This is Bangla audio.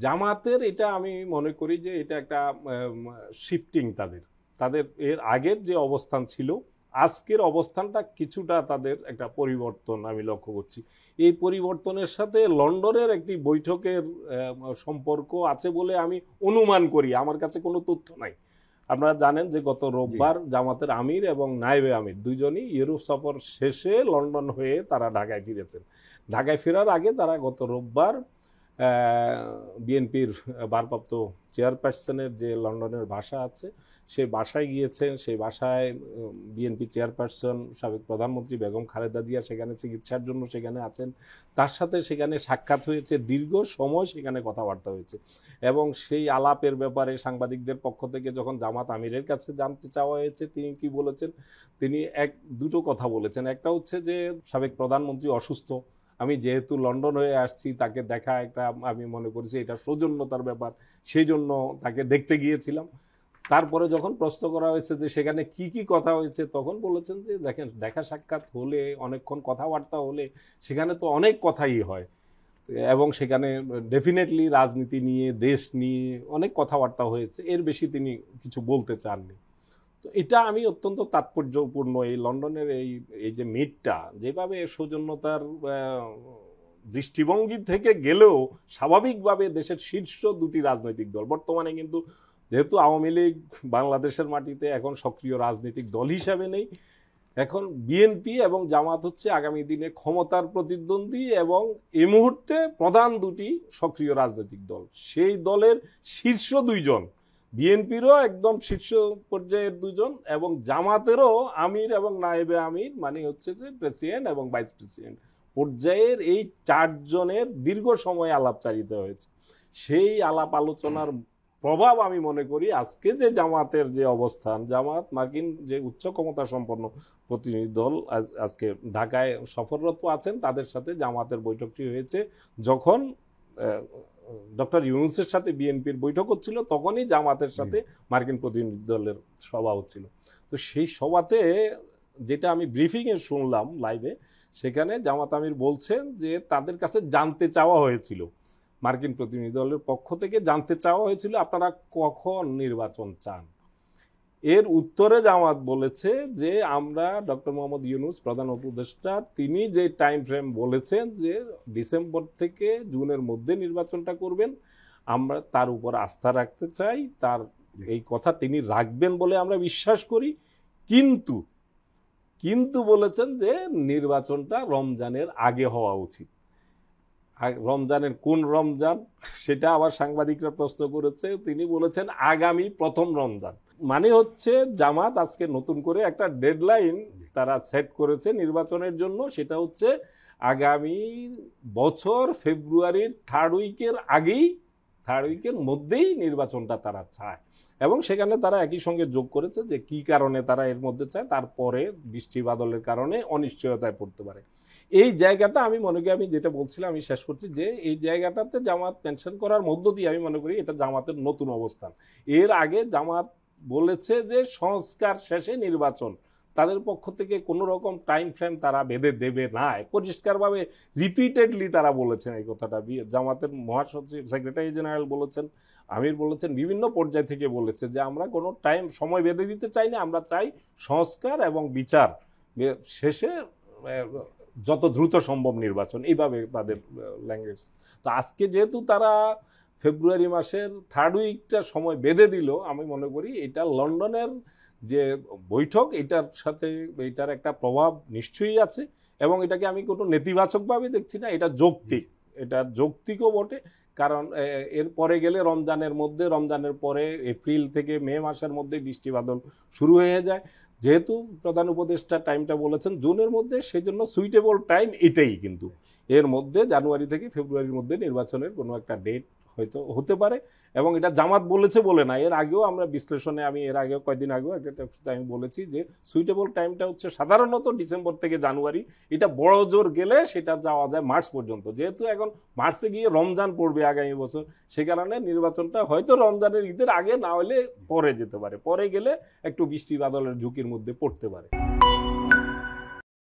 জামাতের এটা আমি মনে করি যে এটা একটা শিফটিং তাদের তাদের এর আগের যে অবস্থান ছিল আজকের অবস্থানটা কিছুটা তাদের একটা পরিবর্তন আমি লক্ষ্য করছি। এই পরিবর্তনের সাথে লন্ডনের একটি বৈঠকের সম্পর্ক আছে বলে আমি অনুমান করি, আমার কাছে কোনো তথ্য নাই। আপনারা জানেন যে গত রোববার জামাতের আমির এবং নায়েবে আমির দুইজনই ইউরোপ সফর শেষে লন্ডন হয়ে তারা ঢাকায় ফিরেছেন। ঢাকায় ফেরার আগে তারা গত রোববার বিএনপির ভারপ্রাপ্ত চেয়ারপারসনের যে লন্ডনের বাসা আছে সেই বাসায় গিয়েছেন। সেই বাসায় বিএনপি চেয়ারপারসন সাবেক প্রধানমন্ত্রী বেগম খালেদা জিয়া সেখানে চিকিৎসার জন্য সেখানে আছেন। তার সাথে সেখানে সাক্ষাৎ হয়েছে, দীর্ঘ সময় সেখানে কথাবার্তা হয়েছে এবং সেই আলাপের ব্যাপারে সাংবাদিকদের পক্ষ থেকে যখন জামাত আমিরের কাছে জানতে চাওয়া হয়েছে তিনি কি বলেছেন, তিনি দুটো কথা বলেছেন। একটা হচ্ছে যে সাবেক প্রধানমন্ত্রী অসুস্থ, আমি যেহেতু লন্ডন হয়ে আসছি তাকে দেখা একটা আমি মনে করেছি এটা সৌজন্যতার ব্যাপার, সেই জন্য তাকে দেখতে গিয়েছিলাম। তারপরে যখন প্রশ্ন করা হয়েছে যে সেখানে কি কি কথা হয়েছে তখন বলেছেন যে দেখেন দেখা সাক্ষাৎ হলে অনেকক্ষণ কথাবার্তা হলে সেখানে তো অনেক কথাই হয় এবং সেখানে ডেফিনেটলি রাজনীতি নিয়ে দেশ নিয়ে অনেক কথাবার্তা হয়েছে, এর বেশি তিনি কিছু বলতে চাননি। তো এটা আমি অত্যন্ত তাৎপর্যপূর্ণ এই লন্ডনের এই যে মিটটা যেভাবে সৌজন্যতার দৃষ্টিভঙ্গি থেকে গেলেও স্বাভাবিকভাবে দেশের শীর্ষ দুটি রাজনৈতিক দল বর্তমানে কিন্তু যেহেতু আওয়ামী লীগ বাংলাদেশের মাটিতে এখন সক্রিয় রাজনৈতিক দল হিসাবে নেই, এখন বিএনপি এবং জামাত হচ্ছে আগামী দিনে ক্ষমতার প্রতিদ্বন্দ্বী এবং এই মুহূর্তে প্রধান দুটি সক্রিয় রাজনৈতিক দল। সেই দলের শীর্ষ দুইজন, বিএনপিরও একদম শীর্ষ পর্যায়ের দুজন এবং জামাতেরও আমির এবং নায়েবে আমির মানে হচ্ছে যে প্রেসিডেন্ট এবং ভাইস প্রেসিডেন্ট পর্যায়ের এই চারজনের দীর্ঘ সময় আলাপচারিতা হয়েছে। সেই আলাপ আলোচনার প্রভাব আমি মনে করি আজকে যে জামাতের যে অবস্থান, জামাত মার্কিন যে উচ্চ ক্ষমতা সম্পন্ন প্রতিনিধি দল আজকে ঢাকায় সফররত আছেন, তাদের সাথে জামাতের বৈঠকটি হয়েছে যখন ডক্টর ইউনূসের সাথে বিএনপির বৈঠক হচ্ছিল তখনই জামাতের সাথে মার্কিন প্রতিনিধি দলের সভা হচ্ছিল। তো সেই সভাতে যেটা আমি ব্রিফিংয়ে শুনলাম লাইভে, সেখানে জামাত আমির বলছেন যে তাদের কাছে জানতে চাওয়া হয়েছিল, মার্কিন প্রতিনিধি দলের পক্ষ থেকে জানতে চাওয়া হয়েছিল আপনারা কখন নির্বাচন চান। এর উত্তরে জামাত বলেছে যে আমরা ডক্টর মোহাম্মদ ইউনূস প্রধান উপদেষ্টা তিনি যে টাইম ফ্রেম বলেছেন যে ডিসেম্বর থেকে জুনের মধ্যে নির্বাচনটা করবেন, আমরা তার উপর আস্থা রাখতে চাই, তার এই কথা তিনি রাখবেন বলে আমরা বিশ্বাস করি, কিন্তু কিন্তু বলেছেন যে নির্বাচনটা রমজানের আগে হওয়া উচিত। রমজানের কোন রমজান সেটা আবার সাংবাদিকরা প্রশ্ন করেছে, তিনি বলেছেন আগামী প্রথম রমজান। মানে হচ্ছে জামাত আজকে নতুন করে একটা ডেডলাইন তারা সেট করেছে নির্বাচনের জন্য, সেটা হচ্ছে আগামী বছর ফেব্রুয়ারির থার্ড উইকের মধ্যেই নির্বাচনটা তারা চায় এবং সেখানে তারা একই সঙ্গে যোগ করেছে যে কি কারণে তারা এর মধ্যে চায়, তারপরে বৃষ্টি বাদলের কারণে অনিশ্চয়তায় পড়তে পারে। এই জায়গাটা আমি মনে করি, আমি যেটা বলছিলাম আমি শেষ করছি, যে এই জায়গাটাতে জামাত মেনশন করার মধ্য দিয়ে আমি মনে করি এটা জামাতের নতুন অবস্থান। এর আগে জামাত বলেছে যে সংস্কার শেষে নির্বাচন, তাদের পক্ষ থেকে কোনো রকম টাইম ফ্রেম তারা বেঁধে দেবে না, পরিষ্কারভাবে রিপিটেডলি তারা বলেছেন এই কথাটা। জামাতের মহাসচিব সেক্রেটারি জেনারেল বলেছেন, আমির বলেছেন, বিভিন্ন পর্যায় থেকে বলেছে যে আমরা কোনো সময় বেঁধে দিতে চাই না, আমরা চাই সংস্কার এবং বিচার শেষে যত দ্রুত সম্ভব নির্বাচন, এইভাবে তাদের ল্যাঙ্গুয়েজ। তো আজকে যেহেতু তারা ফেব্রুয়ারি মাসের থার্ড উইকটা সময় বেঁধে দিল, আমি মনে করি এটা লন্ডনের যে বৈঠক এটার সাথে এটার একটা প্রভাব নিশ্চয়ই আছে এবং এটাকে আমি কোনো নেতিবাচকভাবে দেখছি না, এটা যৌক্তিক, এটা যৌক্তিকও বটে। কারণ এর পরে গেলে রমজানের পরে এপ্রিল থেকে মে মাসের মধ্যে বৃষ্টি বাদল শুরু হয়ে যায়। যেহেতু প্রধান উপদেষ্টা টাইমটা বলেছেন জুনের মধ্যে, সেই জন্য সুইটেবল টাইম এটাই, কিন্তু এর মধ্যে জানুয়ারি থেকে ফেব্রুয়ারির মধ্যে নির্বাচনের কোনো একটা ডেট হয়তো হতে পারে এবং এটা জামাত বলেছে বলে না, এর আগেও আমরা বিশ্লেষণে আমি এর আগেও কয়েকদিন আগেও একটা আমি বলেছি যে সুইটেবল টাইমটা হচ্ছে সাধারণত ডিসেম্বর থেকে জানুয়ারি, এটা বড় জোর গেলে সেটা যাওয়া যায় মার্চ পর্যন্ত। যেহেতু এখন মার্চে গিয়ে রমজান পড়বে আগামী বছর, সে কারণে নির্বাচনটা হয়তো রমজানের ঈদের আগে না হলে পরে যেতে পারে, পরে গেলে একটু বৃষ্টি বাদলের ঝুঁকির মধ্যে পড়তে পারে।